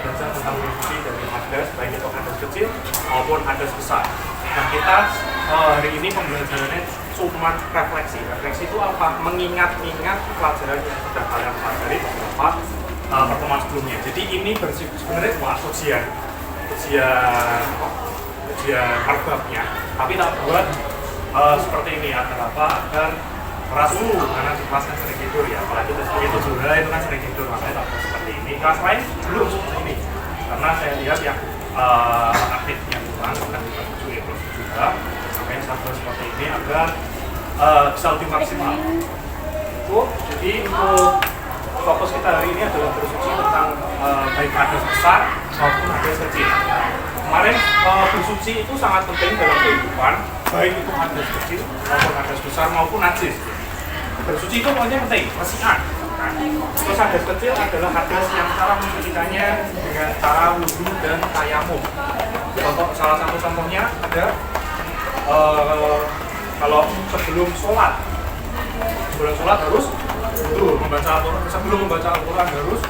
belajar tentang fungsi dari hadas, baik itu hadas kecil maupun hadas besar. Nah, kita hari ini pembelajarannya cuma refleksi. Refleksi itu apa? Mengingat-ingat pelajaran yang sudah kalian pelajari beberapa pertemuan sebelumnya. Jadi ini sebenarnya ujian perbabnya, tapi tak buat seperti ini agar apa? Agar rasu, karena di kelas kan sering tidur ya, apalagi itu juga itu kan sering tidur, makanya tak buat seperti ini. Kelas lain belum seperti ini, karena saya lihat yang aktifnya kurang akan diperlukan plus juga, makanya saya buat seperti ini agar bisa lebih maksimal. Jadi untuk fokus kita hari ini adalah bersuci tentang baik hadas besar maupun hadas kecil. Kemarin bersuci itu sangat penting dalam kehidupan, baik itu hadas kecil maupun hadas besar maupun najis. Bersuci itu pokoknya penting, bersihan. Nah, terus hadas kecil adalah hadas yang cara mensucikannya dengan cara wudhu dan tayamum. Salah satu contohnya ada kalau sebelum sholat harus wudhu, sebelum membaca Al-Quran harus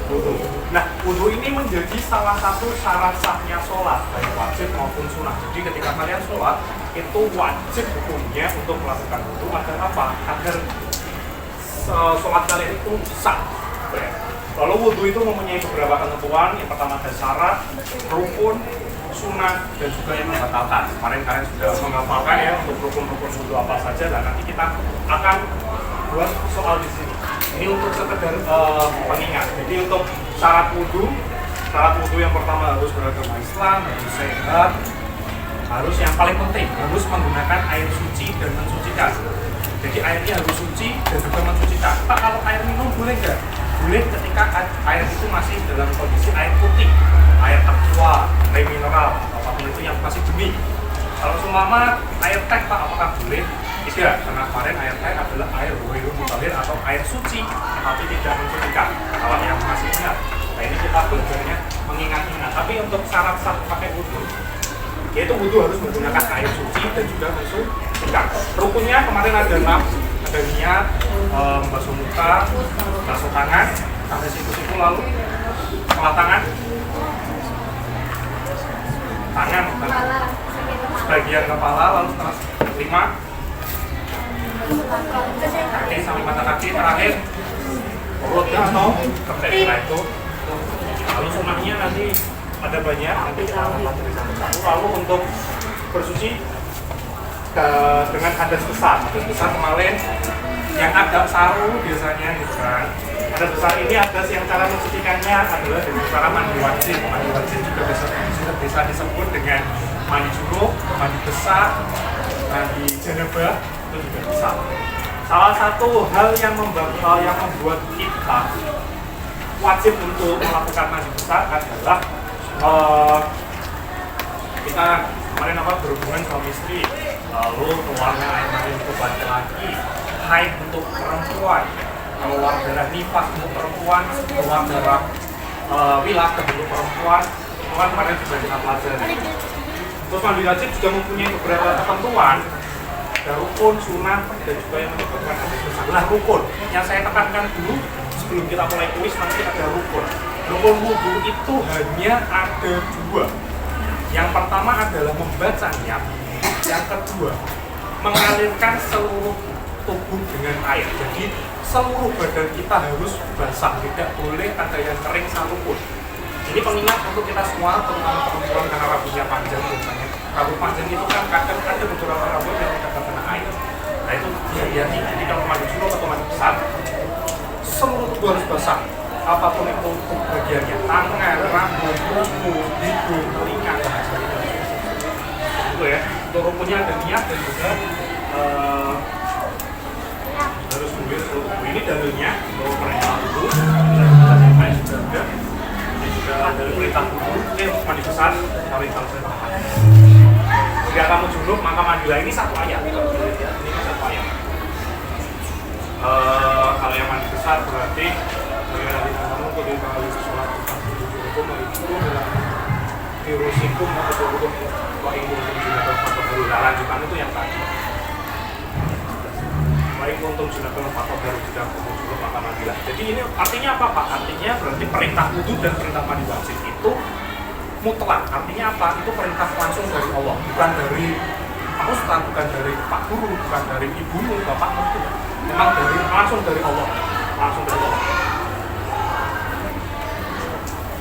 wudhu. Nah, wudhu ini menjadi salah satu syarat sahnya sholat, baik wajib maupun sunnah. Jadi ketika kalian sholat, itu wajib hukumnya untuk melakukan wudhu agar apa? Agar sholat kalian itu sah. Lalu wudhu itu mempunyai beberapa ketentuan. Yang pertama ada syarat, rukun, sunnah, dan juga yang membatalkan. Kemarin kalian sudah menghafalkan ya untuk rukun-rukun wudhu apa saja, dan nanti kita akan buat soal di sini. Ini untuk sekedar pengingat. Jadi untuk syarat wudhu yang pertama harus beragama Islam, harus sehat, harus yang paling penting harus menggunakan air suci dan mensucikan. Jadi airnya harus suci dan juga mensucikan. Pak, kalau air minum boleh nggak? Boleh ketika air itu masih dalam kondisi air putih, air aqua, air mineral, apapun itu yang masih bening. Kalau seumpama air teh, Pak, apakah boleh? Tidak, karena kemarin air teh adalah air ghairul mutahhir atau air suci, tapi tidak mensucikan. Kalau yang masih ingat, nah ini kita belajarnya mengingat-ingat. Tapi untuk syarat sah pakai wudhu, yaitu wudhu harus menggunakan air suci dan juga mensucikan. Rukunnya kemarin ada 6, ada niat, membasuh muka, basuh tangan, sampai situ-situ, lalu kepala tangan, sebagian kepala, lalu setelah 5, kaki sampai mata kaki, terakhir perut atau kepala. Setelah itu lalu sunnahnya nanti ada banyak, nanti kita akan pelajari satu-satu. Lalu untuk bersuci dengan hadas besar kemarin yang agak saru biasanya gitu kan. Hadas besar ini hadas yang cara mensucikannya adalah dengan cara mandi wajib. Mandi wajib juga bisa disebut dengan mandi junub, mandi besar, mandi janabah, itu juga bisa. Salah satu hal yang membuat kita wajib untuk melakukan mandi besar adalah kita kemarin berhubungan suami istri, lalu keluarnya air mani untuk laki-laki, haid untuk perempuan, keluar darah nifas untuk perempuan, keluar darah wilayah untuk perempuan, itu kan kemarin sudah kita pelajari. Terus mandi wajib juga mempunyai beberapa ketentuan, ada rukun, sunnah, dan juga yang menyebabkan hadas besar. Nah, rukun yang saya tekankan dulu sebelum kita mulai tulis, nanti ada rukun. Rukun wudhu itu hanya ada 2. Yang pertama adalah membaca niat, yang kedua mengalirkan seluruh tubuh dengan air. Jadi seluruh badan kita harus basah, tidak boleh ada yang kering satupun. Jadi pengingat untuk kita semua, terutama perempuan karena rambutnya panjang biasanya. Rambut panjang itu kan kadang ada beberapa rambut yang tidak terkena air. Nah itu hati-hati. Jadi kalau mandi junub atau mandi besar, seluruh tubuh harus basah. Apapun itu bagiannya, tangan, rambut, kuku, hidung, telinga, dan sebagainya. Itu ya. Untuk rukunnya ada niat dan juga harus mengambil seluruh tubuh. Ini dalilnya bahwa perintah itu sampai sudah ada. Ini juga ada perintah tubuh. Ini mandi besar, paling salah. Jika kamu junub maka mandilah, ini satu ayat. Ini satu ayat. Kalau yang mandi besar berarti kamu kudu kali sholat hukum itu virusikum atau hukum kok ingin juga lanjutan itu yang tadi. Baik kuntum junatun fatohharu tidak kuntum junub maka mandilah. Jadi ini artinya apa Pak? Artinya berarti perintah wudu dan perintah mandi wajib itu mutlak. Artinya apa? Itu perintah langsung dari Allah, bukan dari Pak Ustaz, bukan dari Pak Guru, bukan dari ibumu, bapakmu itu. Memang langsung dari Allah, langsung dari Allah.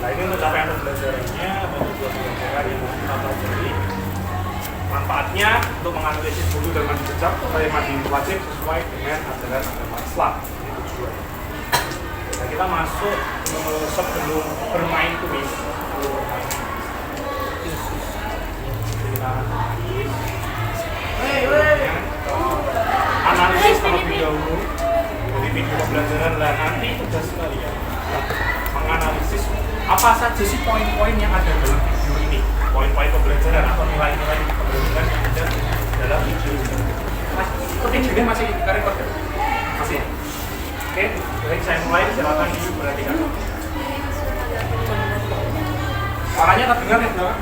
Nah ini untuk capaian pembelajarannya, banyak buah pembelajaran yang mau kita pelajari. Manfaatnya untuk menganalisis wudu dan mandi jejak supaya mandi wajib sesuai dengan ajaran agama Islam. Ini tujuannya. Nah kita masuk sebelum bermain kuis. Kita analisis terlebih dahulu dari video pembelajaran lah. Nanti tugas kalian menganalisis apa saja sih poin-poin yang ada dalam video ini, poin-poin pembelajaran atau nilai-nilai pembelajaran yang ada dalam video ini. Mas, itu videonya masih record ya? Masih ya? Oke, baik saya mulai, silakan diperhatikan. Suaranya terdengar ya, belakang?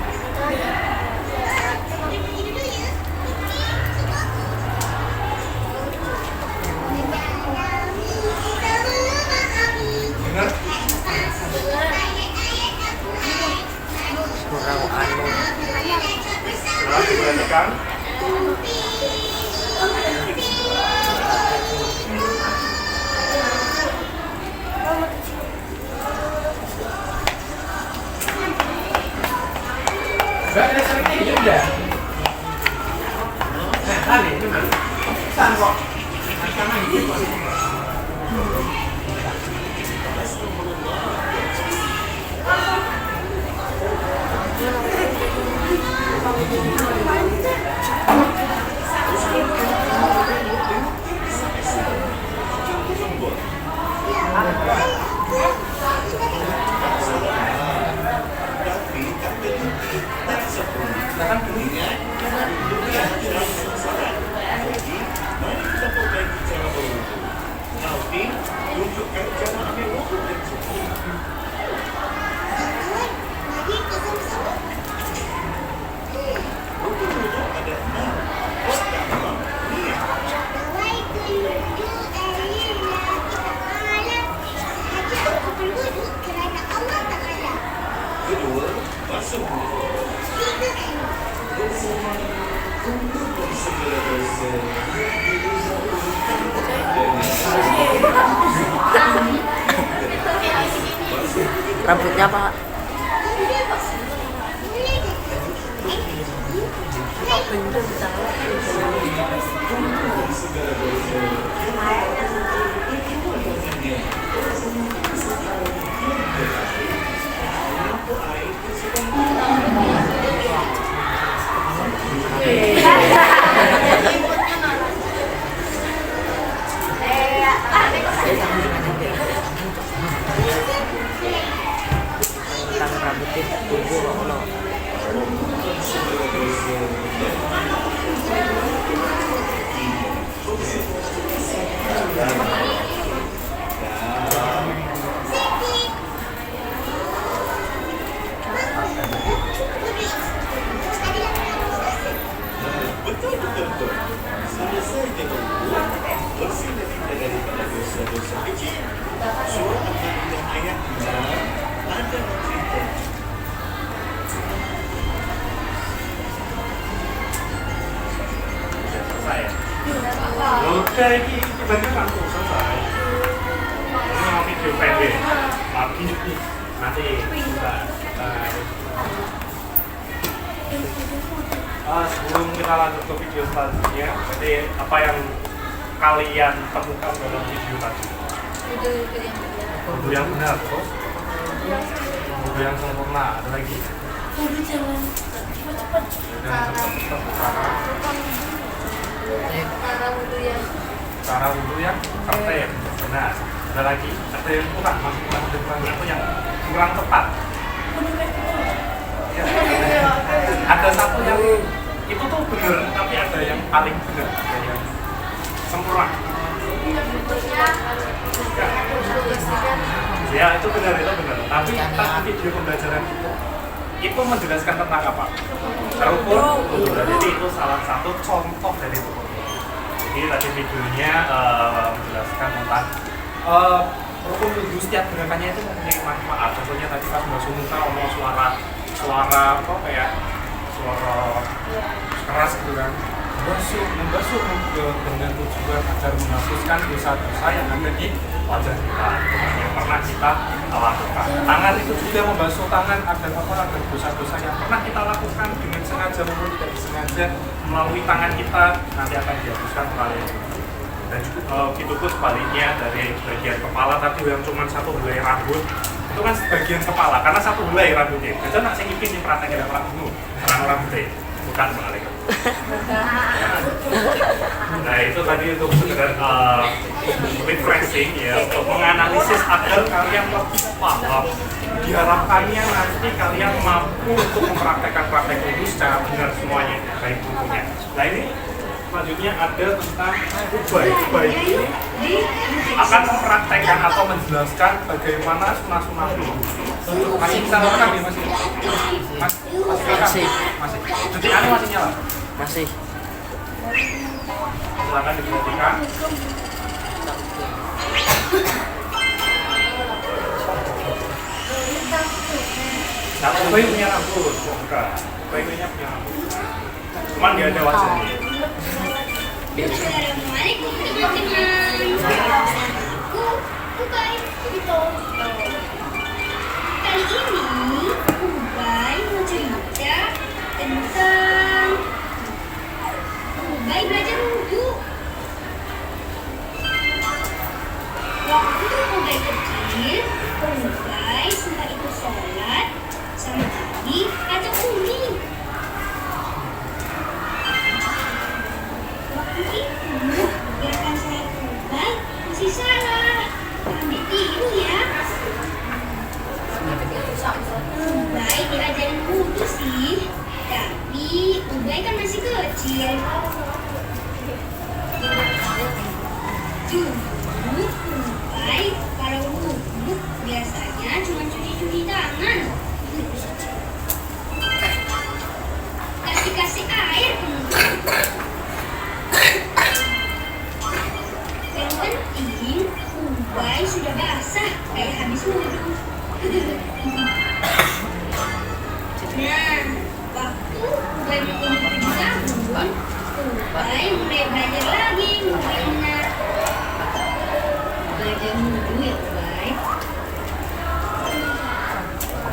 Dengar? Kurang anu. Silakan diperhatikan. Gak ada seperti itu udah. Kali itu kan. San kok. Karena ini kok. Rambutnya Pak. Rambutnya tunggu loh. Oke, ini tiba-tiba langsung selesai. Ini mau video pendek, tapi nanti kita sebelum kita lanjut ke video selanjutnya, jadi apa yang kalian temukan dalam video tadi? Wudhu yang benar, terus wudhu yang sempurna, ada lagi? Wudhu jangan cepat-cepat. Cara wudhu yang tertib, benar. Ada lagi? Ada yang kurang, masih kurang atau yang kurang tepat? Ya, ada satu yang itu tuh benar, tapi ada yang paling benar, ada yang sempurna. Ya itu benar, tapi tadi video pembelajaran itu menjelaskan tentang apa? Rukun wudhu. Jadi itu salah satu contoh dari rukun. Jadi tadi videonya menjelaskan tentang rukun wudhu setiap gerakannya itu mempunyai manfaat. Contohnya tadi pas basuh muka ngomong suara apa kayak suara keras gitu kan. Membasuh dengan tujuan agar menghapuskan dosa-dosa yang ada di wajah kita yang pernah kita lakukan. Tangan itu juga membasuh tangan agar agar dosa-dosa yang pernah kita lakukan dengan sengaja maupun tidak disengaja melalui tangan kita nanti akan dihapuskan melalui dan gitu pun sebaliknya dari bagian kepala tadi yang cuma satu helai rambut itu kan bagian kepala karena satu helai rambutnya. Jadi nak sing iki sing praktek rambutmu, rambutnya bukan balik. Nah itu tadi untuk sekedar refreshing ya untuk menganalisis agar kalian lebih paham. Diharapkannya nanti kalian mampu untuk mempraktekkan praktek wudhu secara benar semuanya baik wudhunya. Nah ini selanjutnya ada tentang ubay ini akan mempraktekkan atau menjelaskan bagaimana sunah-sunah wudhu. Masih bisa rekam ya masih. Jadi anu masih nyala? Masih. Silakan diperhatikan. Nah, ubay punya rambut, enggak. Ubay punya rambut. Cuman dia ada wajahnya. Assalamualaikum teman-teman. Aku Ubay Vito. Kali ini Ubay mau cerita tentang Ubay belajar wudhu. Waktu Ubay kecil, Ubay sempat ikut sholat sama Abi atau Umi. Waktu itu, gerakan sholat Ubay masih salah. Ambil tiru ya. Ubay diajarin wudhu sih, tapi Ubay kan masih kecil. Dulu Ubay kalau wudhu biasanya cuma cuci tangan. Kasih air kemudian. Yang penting Ubay sudah basah kayak habis wudhu. Nah, waktu Ubay berumur 7 tahun, Ubay mulai belajar lagi benar. Belajar wudhu ya Ubay.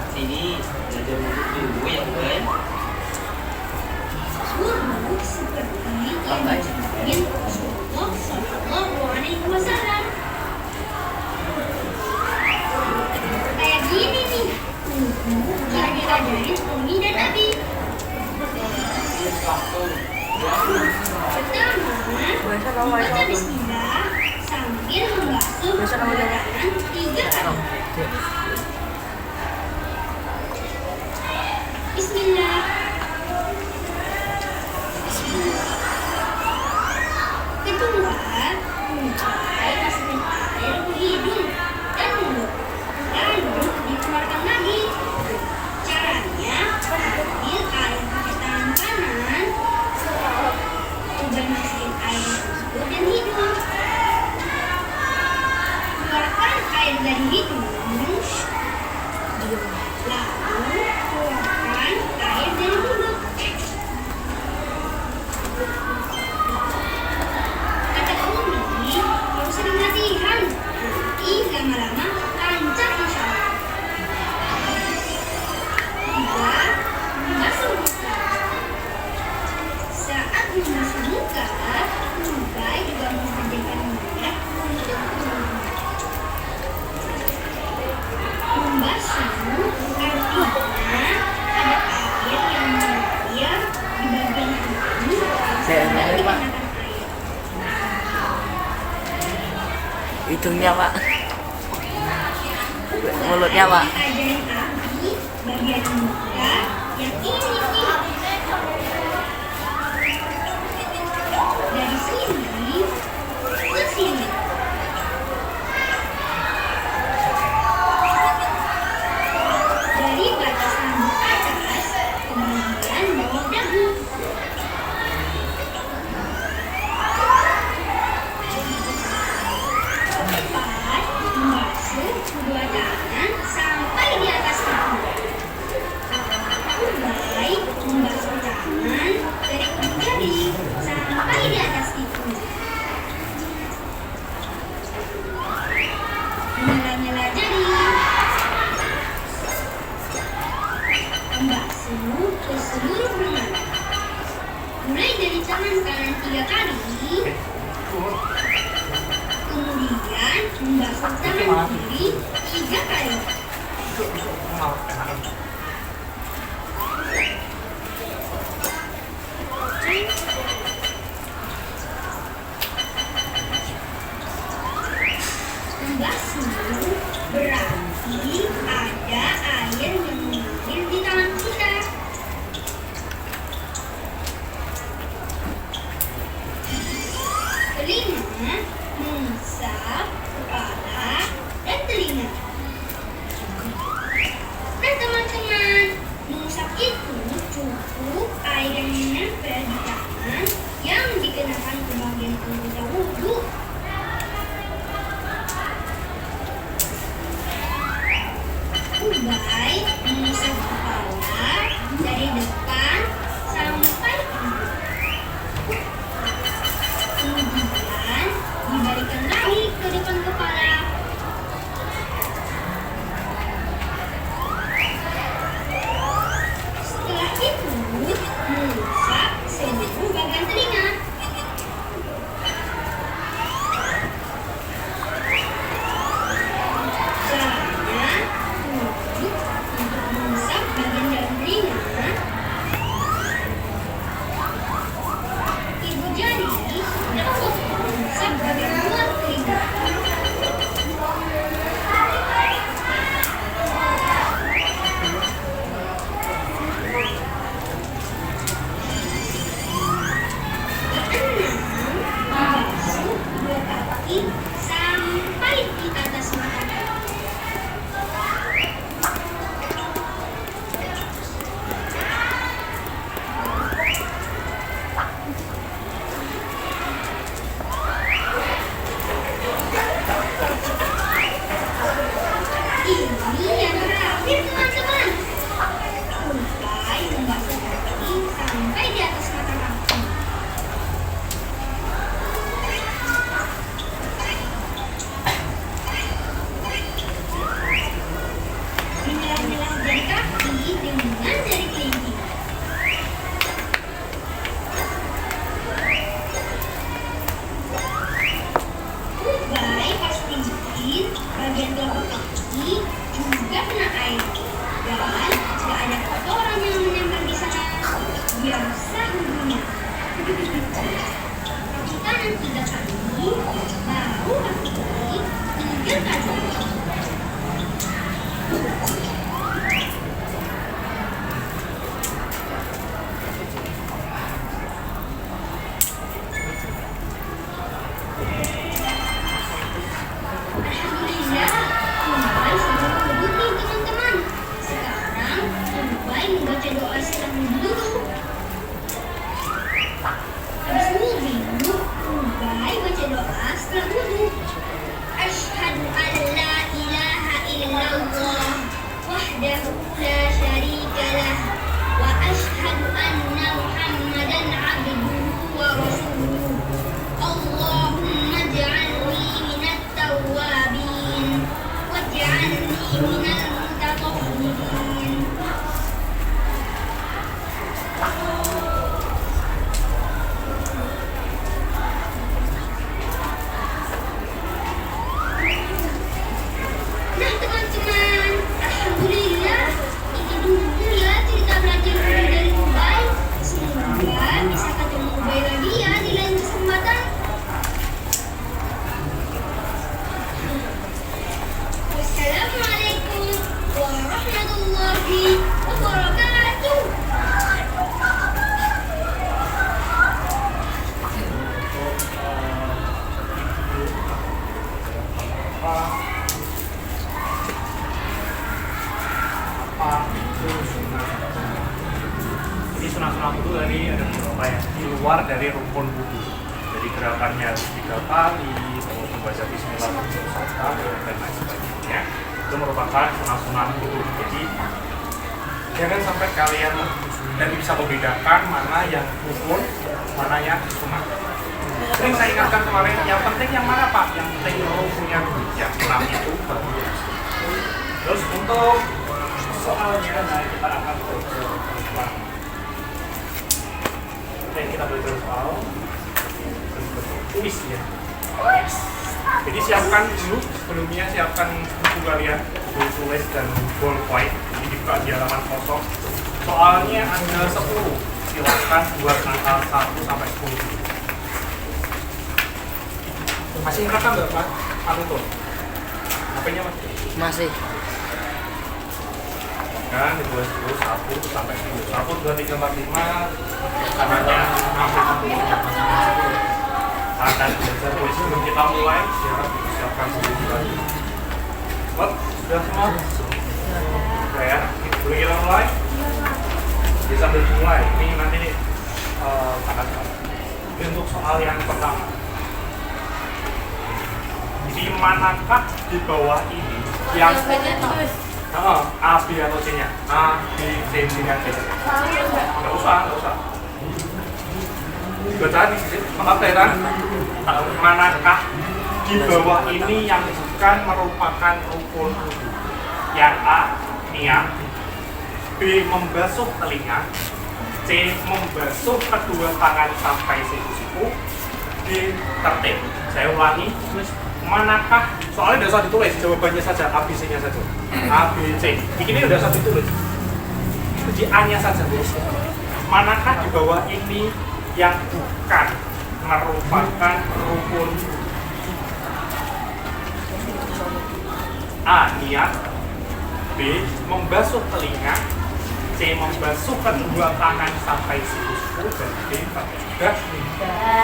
Sini belajar wudhu dulu ya Ubay. Wudhu seperti yang diajarkan Rasulullah Sallallahu Alaihi Wasallam. Kayak gini nih, wudhu yang diajarin Umi dan Abi. Pertama, baca bismillah sambil membasuh kendaraan 3 kali. Bismillah. Kedua, Ubay masukin air ke hidung dan mulut, lalu dikeluarkan lagi. Caranya, ambil air pakai tangan kanan, Ubay masukin air di mulut dan hidung. Keluarkan air dari hidung, lalu keluarkan air dari mulut. Kata Umi, mau sering latihan, nanti lama-lama lancar insya Allah. Tiga, membasuh muka. Saat membasuh muka, Ubay juga mengerjakan minyak untuk membasuh artinya ada air yang mengalir di bagian hidung sampai dikenakan air. Hidungnya Pak. Mulutnya Pak. Ajarin Abi bagian muka yang ini nih. Dari sini ke sini. Dari batas rambut atas kemudian bawah dagu. kanan 3 kali. Turun. Kemudian membasuh tangan kiri 3 kali. Mau enakan. Membasuh berarti ada air yang mengalir di tangan kita. Kelima, mengusap kepala dan telinga. Nah teman-teman, mengusap itu cukup air yang menempel di tangan yang dikenakan ke bagian anggota wudhu. Ubay mengusap kepala dari depan sampai ujung. Kemudian dibalikan lagi ke depan kepala. Setelah itu mengusap seluruh bagian telinga. Caranya untuk mengusap bagian dalam telinga. Ibu jari dapat mengusap bagian luar telinga. Membasuh kedua kaki sampai di atas mata. Ini yang terakhir teman-teman. Ubay membasuh kaki sampai di atas mata kaki. Milah-milah jari kaki dengan jari kelingking. Ubay pastiin bagian telapak kaki juga kena air dan tidak ada kotoran yang menempel di sana. Biar sah wudhunya. Kaki kanan 3 kali, baru kaki kiri 3 kali. Alhamdulillah, Ubay sudah wudhu nih teman-teman. Sekarang Ubay membaca doa setelah wudhu dulu. Habis wudhu, Ubay baca doa setelah wudhu. Asyhadu an la ilaha illallah wahdahu la syarika lah wa asyhadu anna Muhammadan abduhu wa rasuluh. Allahumma ij'alni minat tawwabin waj'alni minal mutatahhirin. Nah teman-teman, alhamdulillah itu dulu ya cerita belajar wudhu dari Ubay. Semoga bisa ketemu Ubay lagi ya di lain kesempatan. Wassalamualaikum warahmatullahi wabarakatuh. Ini sunat-sunat wudhu tadi ada beberapa yang di luar dari rukun wudhu. Jadi gerakannya harus 3 kali, terus membaca bismillah dan lain sebagainya. Itu merupakan sunat-sunat wudhu. Jadi jangan sampai kalian nanti bisa membedakan mana yang rukun, mana yang sunat. Sering saya ingatkan kemarin, yang penting yang mana Pak? Yang penting rukunnya dulu, yang 6 itu baru. Terus untuk soalnya, nah kita akan coba. Oke, materi kita belajar soal kuis ya. Jadi siapkan dulu sebelumnya, siapkan buku kalian, buku tulis dan ballpoint. Jadi dibuka di halaman kosong. Soalnya ada 10. Silakan buat angka 1 sampai 10. Masih rekam nggak Pak? Aku tuh. HP-nya Mas? Masih. Kan ditulis dulu 1 sampai 10. 1, 2, 3, 4, 5. Caranya sampai 10. Akan belajar tulis sebelum kita mulai. Siapkan dulu lagi. Sudah semua? Oke ya. Sebelum kita mulai. Jadi sambil mulai. Ini nanti akan ini untuk soal yang pertama. Jadi manakah di bawah ini yang A, B atau C nya? A, B, C dengan C. Nggak usah. Baca di sini, mengatakan manakah di bawah ini yang bukan merupakan rukun wudu? Yang A, niat. B, membasuh telinga. C, membasuh kedua tangan sampai siku-siku. D, tertib. Saya ulangi, manakah, soalnya udah usah ditulis, jawabannya saja, A, B, C nya saja. A, B, C, ini udah usah ditulis, di A nya saja. Manakah di bawah ini yang bukan merupakan rukun? A, niat. B, membasuh telinga. C, membasuh kedua tangan sampai siku-siku. Dan D, sudah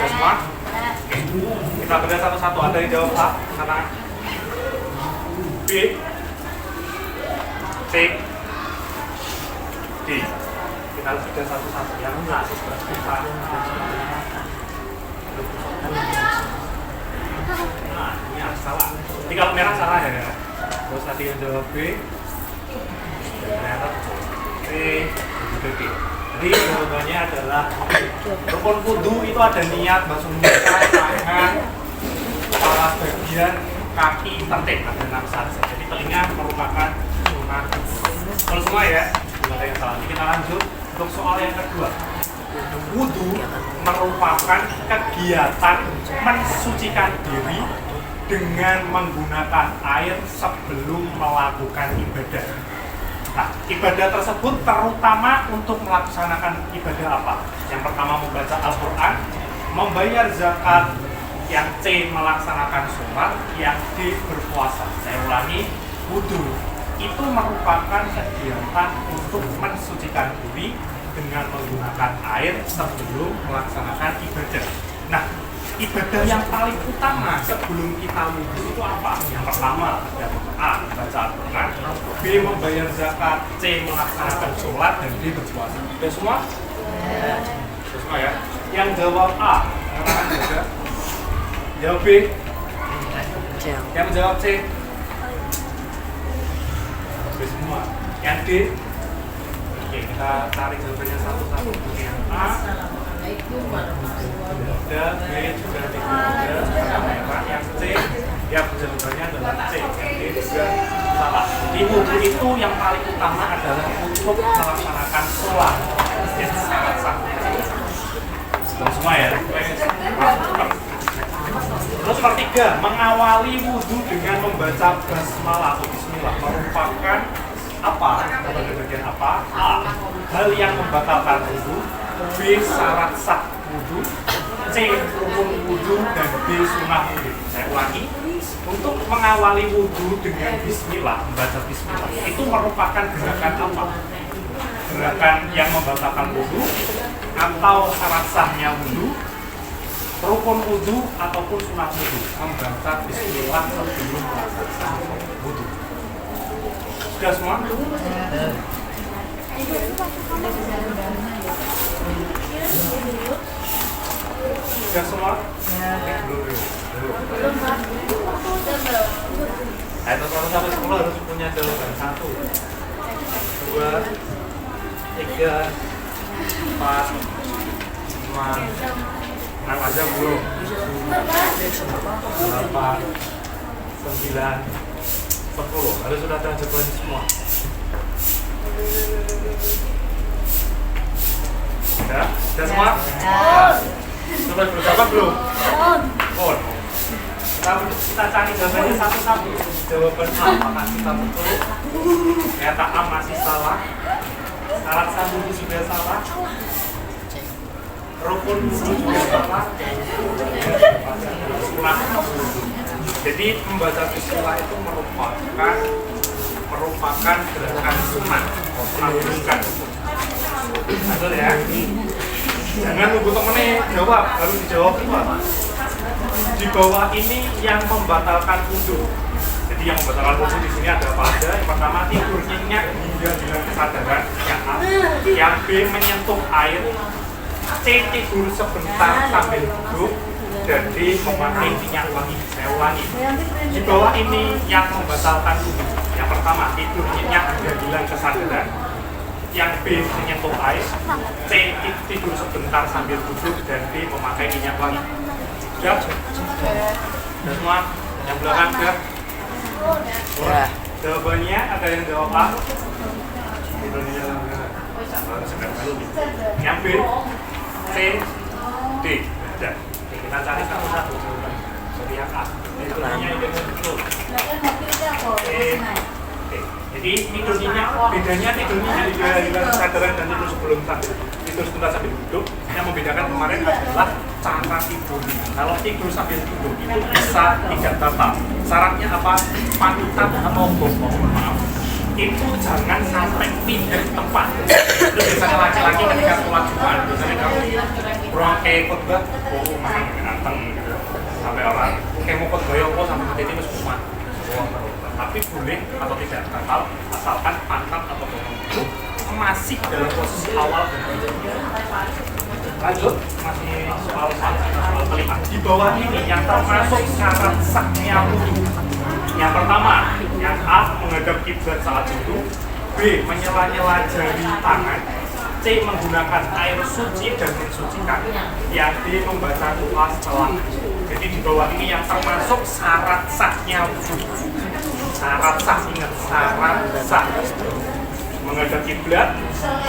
semua? Kita bedah satu-satu. Ada yang jawab A? Sana. B, C, D. Kita bedah satu-satu. Yang A, nah, ini salah. Jadi kalau merah salah ya. Terus tadi yang jawab B, ternyata C, D. Jadi jawabannya adalah rukun wudu itu ada niat, basuh muka, tangan, kepala bagian, kaki, tertib, ada 6 saja. Jadi telinga merupakan sunah. Kalau semua ya, tidak ada yang salah. Jadi kita lanjut untuk soal yang kedua. Wudu merupakan kegiatan mensucikan diri dengan menggunakan air sebelum melakukan ibadah. Nah, ibadah tersebut terutama untuk melaksanakan ibadah apa? Yang pertama membaca Al-Quran, membayar zakat, yang C melaksanakan sholat, yang D berpuasa. Saya ulangi, wudu itu merupakan kegiatan untuk mensucikan diri dengan menggunakan air sebelum melaksanakan ibadah. Nah, ibadah yang paling utama sebelum kita wudu itu apa? Yang pertama adalah A, baca Al-Quran, B, membayar zakat, C, melaksanakan sholat, dan D, berpuasa. Sudah semua? Sudah semua ya? Yang jawab A, rekan juga. Jawab B. Yang menjawab C. Sudah semua. Yang D. Oke, kita tarik jawabannya satu-satu. Yang A. Sudah, B juga tidak ada. Yang C, ya jawabannya adalah C. Yang D juga salah. Di wudu itu yang paling utama adalah untuk melaksanakan sholat. Ya, sangat sah. Sudah semua ya. Terus nomor 3, mengawali wudu dengan membaca basmalah atau bismillah merupakan apa? Bagian apa? A, hal yang membatalkan wudu. B, syarat sah wudu. C, rukun wudu. Dan D, sunnah wudu. Saya ulangi, untuk mengawali wudu dengan bismillah, membaca bismillah, itu merupakan gerakan apa? Gerakan yang membatalkan wudu atau syarat sahnya wudu, rukun wudu ataupun sunnah wudu, membaca bismillah sebelum melaksanakan wudu. Sudah semua? Sudah semua? Belum. Ayo, 1 sampai 10 harus punya jawaban. 1, 2, 3, 4, 5, 6 aja belum. 8, 9, 10. Harus sudah ada jawaban semua. Ya, udah semua? Coba jawab belum? Oh, kita cari jawabannya satu-satu. Jawaban A apakah kita betul? Ternyata A masih salah. Syarat sambung sudah salah. Rukun wudhu juga salah. Sunnah wudhu. Jadi membaca bismillah itu merupakan gerakan sunnah. Mengagungkan. Betul ya? Jangan nunggu temennya jawab, harus dijawab semua. Di bawah ini yang membatalkan wudhu. Jadi yang membatalkan wudhu di sini ada apa aja? Yang pertama tidur nyenyak hingga hilang kesadaran. Yang A. Yang B menyentuh air. C tidur sebentar sambil duduk. Dan D memakai minyak wangi. Saya ulangi. Di bawah ini yang membatalkan wudhu. Yang pertama tidur nyenyak hingga hilang kesadaran. Yang B menyentuh air. C tidur sebentar sambil duduk. Dan D memakai minyak wangi. Siap? Dan semua yang belakang siap? Ya. Jawabannya ada yang jawab A. Yang B, C, D. Ya. Kita cari satu-satu jawaban. Jadi yang A. Tidurnya itu betul. C, D. Jadi tidurnya bedanya tidurnya di kesadaran dan tidur sebelum tidur sebentar sambil duduk. Yang membedakan kemarin adalah cara tidur. Kalau tidur sambil duduk itu bisa tidak batal. Syaratnya apa? Pantat atau bokong, maaf. Itu jangan sampai pindah tempat. Itu biasanya laki-laki ketika sholat Jumat, biasanya kamu kurang kayak khotbah, oh memang ganteng gitu. Sampai orang kayak mau khotbah yo sampai mati itu semua. Tapi boleh atau tidak batal asalkan pantat atau bokong itu masih dalam posisi awal dan lanjut masih soal kelima. Di bawah ini yang termasuk syarat sahnya wudhu. Yang pertama, yang A menghadap kiblat saat wudhu, B menyela-nyela jari tangan, C menggunakan air suci dan mensucikan, yang D membaca doa setelah. Jadi di bawah ini yang termasuk syarat sahnya wudhu. Syarat sah, ingat syarat sah. Menghadap kiblat,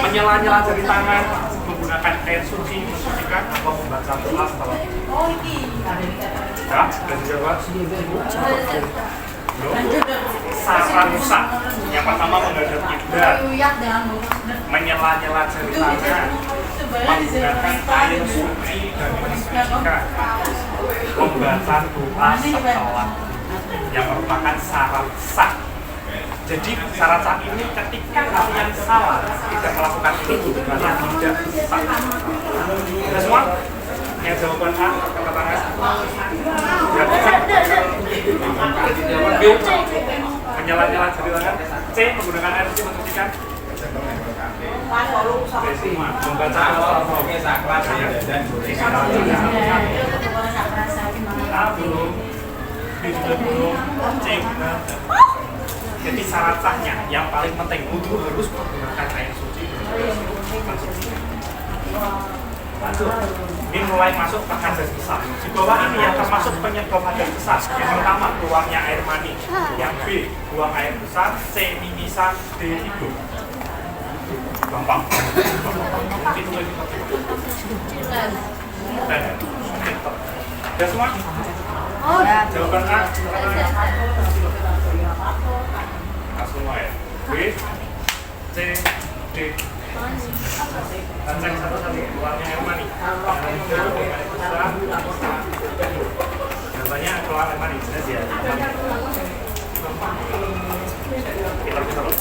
menyela-nyela jari tangan, menggunakan air suci, mensucikan, atau membaca doa setelah. Ya, dan jawab. Syarat sah. Yang pertama menghadap kiblat, menyela-nyela jari tangan, menggunakan air suci dan mensucikan, membaca doa setelah. Yang merupakan syarat sah. Jadi syarat sah ini ketika kalian salah tidak melakukan ini karena tidak sah. Ada semua? Yang jawaban A kata tangan. B menyala-nyala jari tangan. C menggunakan air suci mensucikan. B semua membaca A belum, B juga belum, C benar. Jadi syarat sahnya yang paling penting wudhu harus menggunakan air suci dan mensucikan. Lanjut, ini mulai masuk ke hadas besar. Di bawah ini yang termasuk penyebab hadas besar. Yang pertama keluarnya air mani, yang B buang air besar, C mimisan, D tidur. Gampang. Itu lagi. Sudah semua? Jawaban A. Semua ya. B, C, D. Dan cek satu-satu keluarnya air mani. Jawabannya keluar air mani. Jelas ya. Kita bisa loh.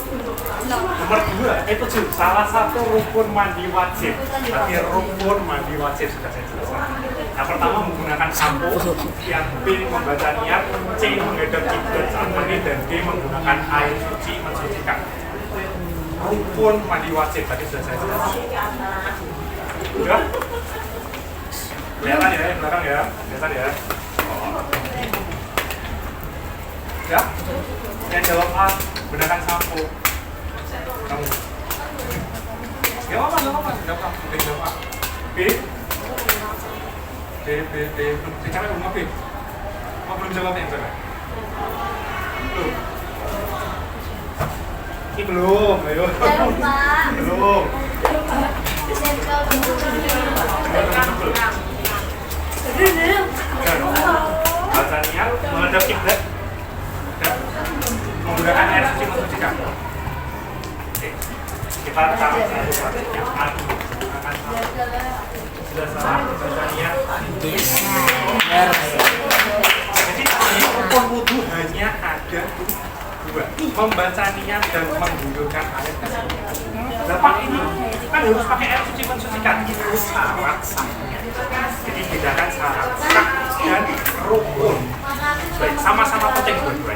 Nomor 2, itu salah satu rukun mandi wajib. Tapi rukun mandi wajib sudah saya jelaskan. Yang pertama menggunakan sampo, yang B membaca niat, C menghadap kiblat saat mandi, dan D menggunakan air suci mensucikan. Rukun mandi wajib tadi sudah saya jelaskan. Sudah? Kelihatan ya, yang belakang ya, kelihatan ya. Ya? Yang jawab A, gunakan sampo. Kamu. Gak apa-apa, jawab A. Jawab A. B. Cewek belum B. Belum jawab yang cewek. Belum. Ini belum, ayo. Belum. Baca niat menghadap kiblat dan menggunakan air suci mensucikan. Oke, kita cari satu prakteknya. Akan sudah salah baca niat. Jadi rukun wudhu hanya ada dua, membaca niat dan mengguyurkan air ke sini. Lepas ini kan harus pakai air suci mensucikan, itu syarat sahnya. Jadi bedakan syarat sah dan rukun. Baik, sama-sama penting dua-dua.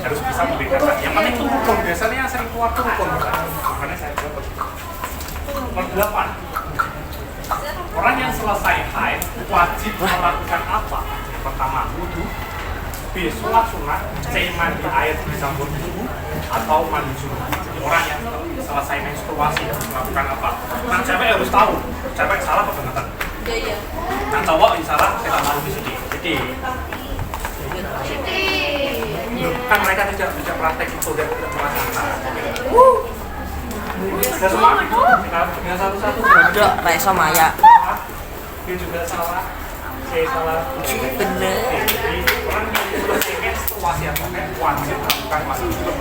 Harus bisa membedakan. Yang penting itu rukun. Biasanya yang sering keluar itu rukun. Makanya saya jawab. Nomor 8. Orang yang selesai haid wajib melakukan apa? Yang pertama, wudhu. B. Sholat sunat. C. Mandi air dicampur susu atau mandi junub. Jadi orang yang selesai menstruasi harus melakukan apa? Nah, cewek harus tahu. Cewek salah apa benar? Iya. Nah, cowok yang salah kita tahu di sini. Jadi kan mereka tidak praktek itu dan tidak merasakan. Sudah semua? Kita dengan satu-satu. Dok, Raiso Maya. Dia juga salah. Saya salah. Bener. Jadi orang yang selesai menstruasi atau wajib melakukan mandi junub.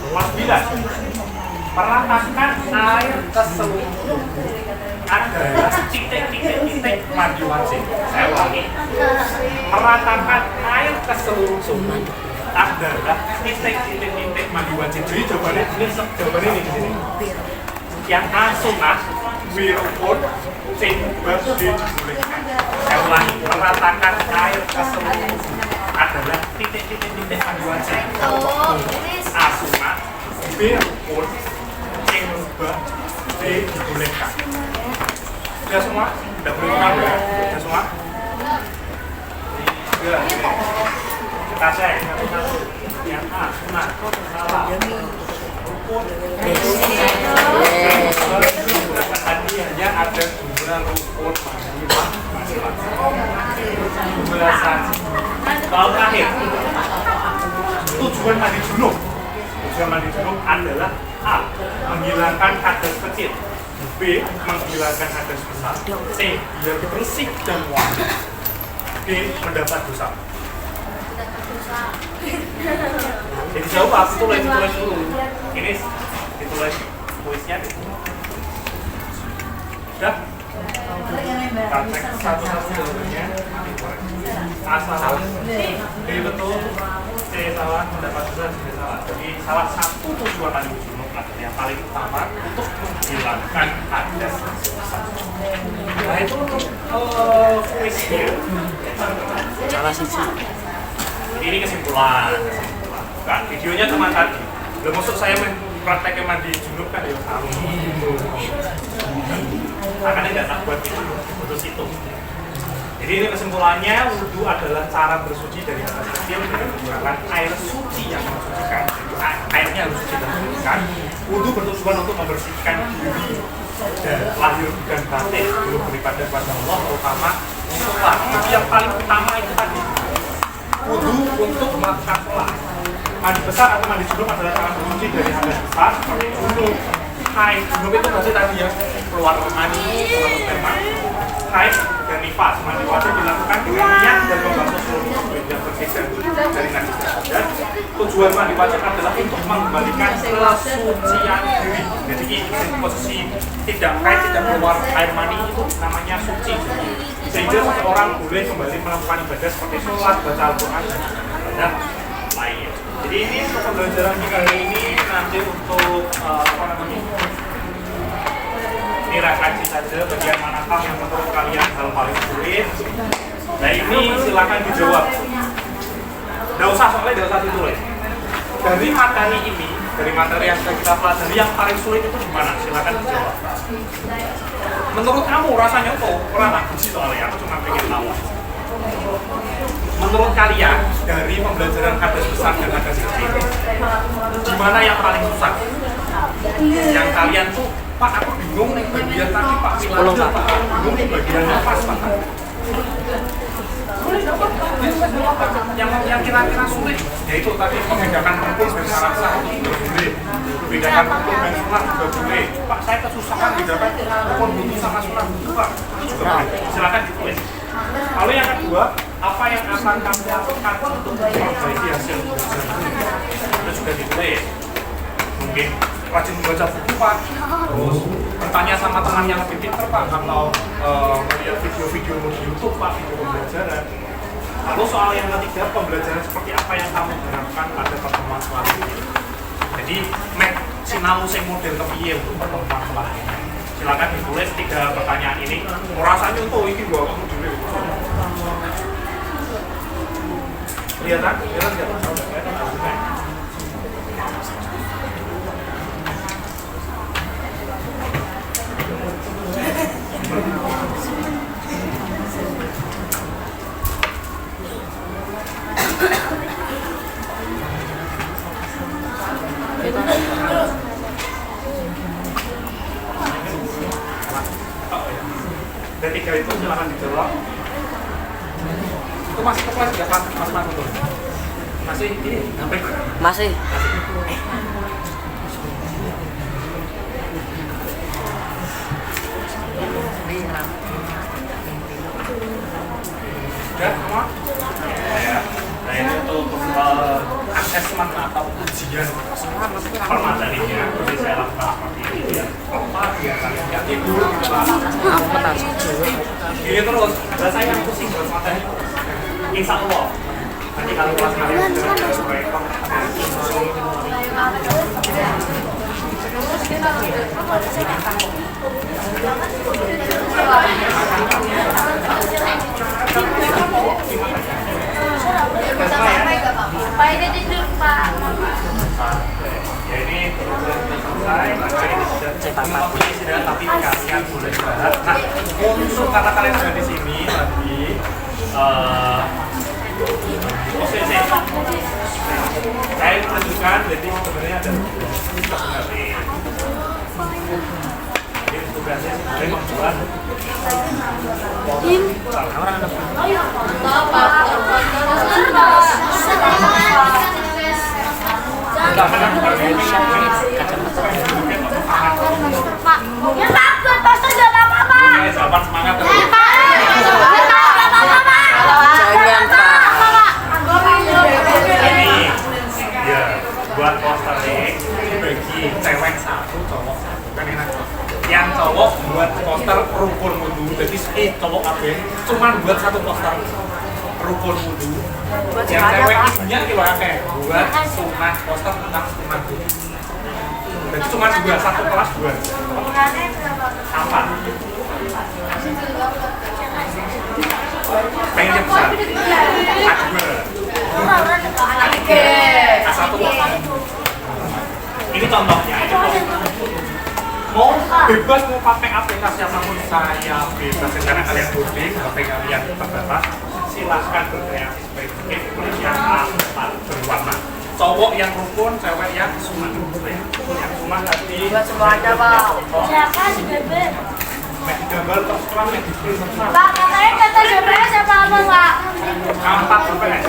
Nomor 9. Meratakan air ke seluruh tubuh adalah titik-titik mandi wajib. Saya ulangi. Meratakan air ke seluruh tubuh adalah titik-titik mandi wajib. Jadi jawabannya ini di sini. Yang A sunat, B rukun, C mubah, D dibolehkan. Saya ulangi. Meratakan air ke seluruh tubuh adalah titik-titik mandi wajib. A sunat, B rukun, C mubah, D dibolehkan. Sudah semua? Sudah boleh tahu ya? Sudah semua? Sudah. Kita cek satu-satu. Yang A sunat, salah. Rukun. Hadiahnya ada jumlah rukun pembelasan. Kalau terakhir, tujuan mandi junub. Tujuan mandi junub adalah A. Menghilangkan hadas kecil. B. Menghilangkan hadas besar. C. Biar bersih dan wangi. D. Mendapat dosa. Jadi jawab, tulis dulu. Ini ditulis tulisnya. Sudah? Kita cek satu-satu jawabannya. A salah. B betul. C salah. Mendapat dosa. C salah. Jadi salah satu tujuan mandi junub adalah yang paling utama untuk menghilangkan hadas besar. Nah itu untuk kuisnya. Salah sisi. Ini kesimpulan. Nah, videonya cuma tadi. Belum maksud saya prakteknya mandi junub kan ya tahu. Makanya nggak tak buat itu untuk situ. Jadi ini kesimpulannya, wudhu adalah cara bersuci dari hadas kecil dengan menggunakan air suci yang mensucikan. Jadi airnya harus suci dan mensucikan. Wudhu bertujuan untuk membersihkan diri dan lahir dan batin belum beribadah kepada Allah, terutama sholat. Jadi yang paling utama itu tadi. Wudhu untuk melakukan sholat. Mandi besar atau mandi junub adalah cara bersuci dari hadas besar seperti junub. Haid, junub itu berarti tadi ya keluar mani, keluar sperma. Haid dan nifas, mandi wajib dilakukan dengan niat dan membasuh seluruh tubuh yang bersih dari najis. Dan tujuan mandi wajib adalah untuk mengembalikan kesucian diri. Jadi ini posisi tidak haid, tidak keluar air mani itu namanya suci. Sehingga seseorang boleh kembali melakukan ibadah seperti sholat, baca Al-Quran, dan ibadah lain. Jadi ini untuk pembelajaran kita kali ini nanti untuk apa namanya? Ini refleksi saja bagian manakah yang menurut kalian hal paling sulit. Nah ini silakan dijawab. Nggak usah soalnya nggak usah ditulis. Dari materi ini, dari materi yang sudah kita pelajari yang paling sulit itu gimana? Silakan dijawab. Menurut kamu rasanya kok orang tak benci soalnya, aku cuma pengen tahu. Menurut kalian dari pembelajaran hadas besar dan hadas kecil, gimana yang paling susah? Yang kalian tuh, Pak aku bingung nih bagian tadi Pak, bingung nih bagian nafas Pak. yang kira-kira sulit yaitu tadi membedakan rukun dan syarat sah itu juga boleh, membedakan rukun dan sunat juga boleh. Pak, saya kesusahan bedakan rukun wudu sama sunat wudu, Pak, itu juga boleh, silakan ditulis. Lalu yang kedua, apa yang akan kamu lakukan untuk memperbaiki hasil itu juga ditulis. Mungkin rajin membaca buku, Pak, terus bertanya sama teman yang lebih pintar, Pak, atau melihat video-video di YouTube, Pak, video pembelajaran. Lalu soal yang ketiga, pembelajaran seperti apa yang kamu harapkan pada pertemuan selanjutnya. Jadi, sinau sing model kepiye untuk pertemuan selanjutnya. Silakan ditulis 3 pertanyaan ini. Rasanya tuh ini gua kamu dulu. Kelihatan? Kelihatan nggak? Dan 3 itu silakan dijawab. Itu masih kelas ya, Pak? Mas betul. Masih ini sampai Masih. sudah semua? Ya. Nah ini untuk asesmen atau ujian permaterinya. Jadi saya lakukan seperti ini ya. Biasanya ya tidur gitu Pak. Gini terus, saya yang pusing buat materi. Insya Allah. Nanti kalau kelas kalian sudah proyektor Pak ini tidur Pak. Ya ini selesai, maka ini sudah mempunyai sudah tapi kalian boleh istirahat. Nah, untuk karena kalian sudah di sini tadi, posisi saya menunjukkan jadi sebenarnya ada tugas jadi tugasnya sebenarnya membuat Pak, ya takut pasti enggak apa-apa. jawaban semangat terus. Jangan Pak. Ini ya buat posternya bagi cewek 1 cowok 1 kan enak. Yang cowok buat poster rukun wudu jadi cowok apa cuman buat 1 poster rukun wudu. Yang cewek isinya gitu akeh buat sunah poster tentang sunah wudu. Jadi cuma 2 1 kelas 2. Apa? Pengen yang besar. A2. Ini contohnya. Mau bebas mau pakai aplikasi apapun saya bebas karena kalian boarding, HP kalian terbatas. Silahkan berkreasi sebaik yang berwarna. Cowok yang rukun, cewek yang sunah. Yang sunah tadi. Semuanya Pak. Siapa sih bebe? Medik gambar terus terang medik print terus terang. Pak, katanya kata BPS siapa apa Pak? 4 BPS.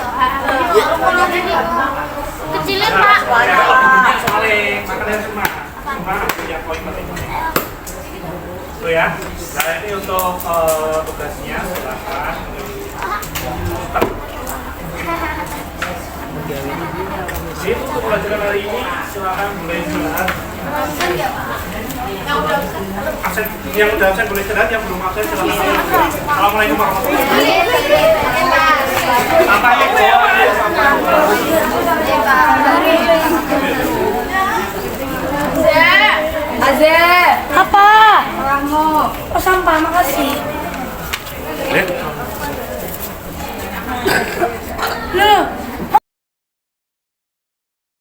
Kecilin Pak. Ya, bukunya soalnya makanya cuma yang poin penting. Tuh ya. Nah ini untuk tugasnya silakan. Jadi untuk pelajaran hari ini silakan mulai istirahat. Absen yang udah absen boleh istirahat, yang belum absen silakan. Assalamualaikum warahmatullahi wabarakatuh. Sampai Aze. Apa? Orangmu. Oh sampah, makasih. jumpa.